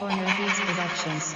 Corner Beats Productions.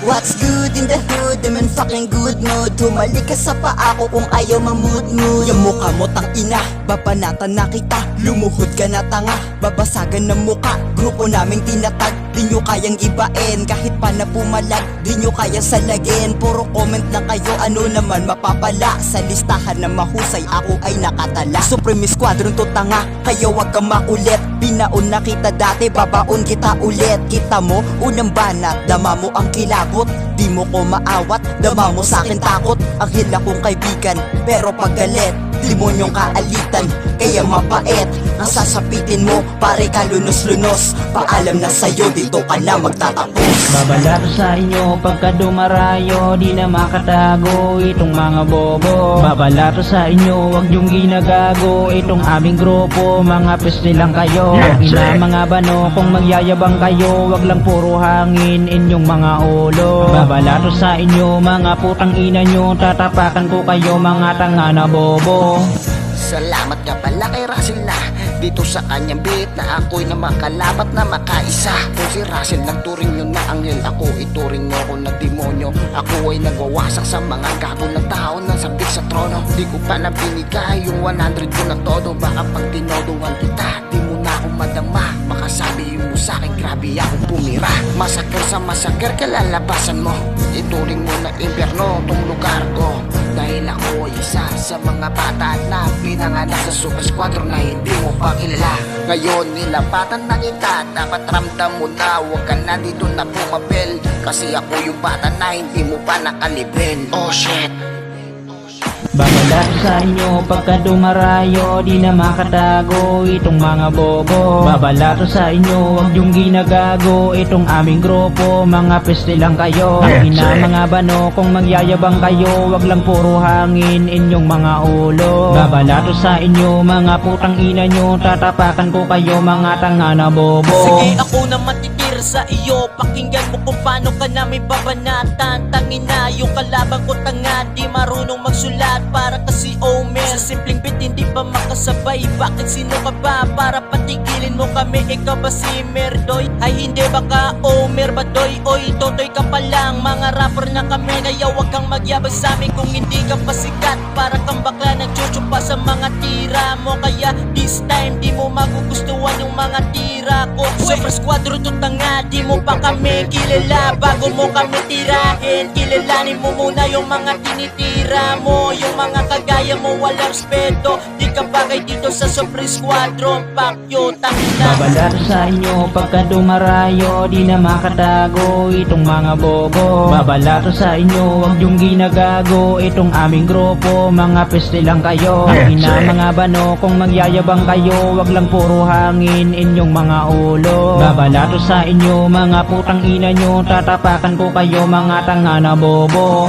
What's good in the hood? I'm in fucking good mood. Tumalik ka sa paa ko kung ayaw mamud-mood. Yung mukha mo tang ina, babanatan na kita. Lumuhod ka na tanga, babasagan ng muka. Grupo naming tinatag, di nyo kayang ibain. Kahit pa na pumalag, di nyo kayang salagin. Puro comment lang kayo, ano naman mapapala. Sa listahan na mahusay, ako ay nakatala. Supreme Squadron to tanga, kayo wag kang makulit. Binaon na kita dati, babaon kita ulit. Kita mo, unang banat, dama mo ang kilabot. Di mo ko maawat, dama mo sa'kin takot. Ang hila kong kaibigan, pero pag galit limonyong kaalitan, kaya mapait. Ang sasapitin mo, pare ka lunos-lunos. Paalam na sa'yo, dito ka na magtatapos. Babalato sa inyo pagka dumarayo, di na makatago itong mga bobo. Babalato sa inyo, wag yung ginagago itong aming grupo, mga peste lang kayo. Ina mga bano, kung magyayabang kayo, wag lang puro hangin inyong mga ulo. Babalato sa inyo, mga putang ina nyo, tatapakan ko kayo mga tanga na bobo. Salamat ka pala kay Russell na dito sa kanyang beat na ako'y na makalabat na makaisa. Kung si Russell nagturing nyo na anghel, ako ituring nyo ako na demonyo. Ako ay nagwawasak sa mga gago ng tao na sabik sa trono. Di ko pa na binigay yung 100 ko na todo. Baka pag tinodohan kita, di mo na ako madama. Makasabi mo sa'kin, grabe akong pumira. Masaker sa masaker, kalalabasan mo. Ituring mo na impyerno tong lugar ko. Dahil ako ay isa sa mga bata na pinanganak sa Super Squadron na hindi mo pa kilala. Ngayon nilapatan na kita, dapat ramdam mo na. Huwag ka na dito na pumapel, kasi ako yung bata na hindi mo pa nakalibin. Oh shit. Babalato sa inyo pagka dumarayo, di na makatago itong mga bobo. Babalato sa inyo, wag yung ginagago itong aming grupo, mga peste lang kayo. Ina mga bano, kung magyayabang kayo, wag lang puro hangin inyong mga ulo. Babalato sa inyo, mga putang ina nyo, tatapakan ko kayo mga tanga na bobo. Sige ako na matitir sa iyo, pakinggan mo kung paano ka namin babanatan. Tangina yung kalaban ko tanga, di marunong magsulat para kasi Omer. Sa simpleng beat hindi pa makasabay, bakit sino ka ba para patigilin mo kami? Ikaw ba si Merdoy? Ay hindi baka Omer Badoy? Oy Totoy ka pa lang, mga rapper na kami. Kaya wag kang magyabang sa amin kung hindi ka pa sikat. Para kang bakla nagchuchupa sa mga tira mo. Kaya this time di mo magugustuhan yung mga tira ko. Super Squadron to tanga, di mo pa kami kilala. Bago mo kami tirahin, kilalanin mo muna yung mga tinitira mo. Yung mga kagaya mo walang respeto, di ka bagay dito sa Super Squadron. Pakyo, tangina. Babalato sa inyo pagka dumarayo, di na makatago itong mga bobo. Babalato sa inyo, wag yung ginagago itong aming grupo, mga peste lang kayo. Ina mga bano, kung magyayabang kayo, wag lang puro hangin inyong mga ulo. Babalato sa inyo, mga putang ina nyo, tatapakan ko kayo mga tanga na bobo.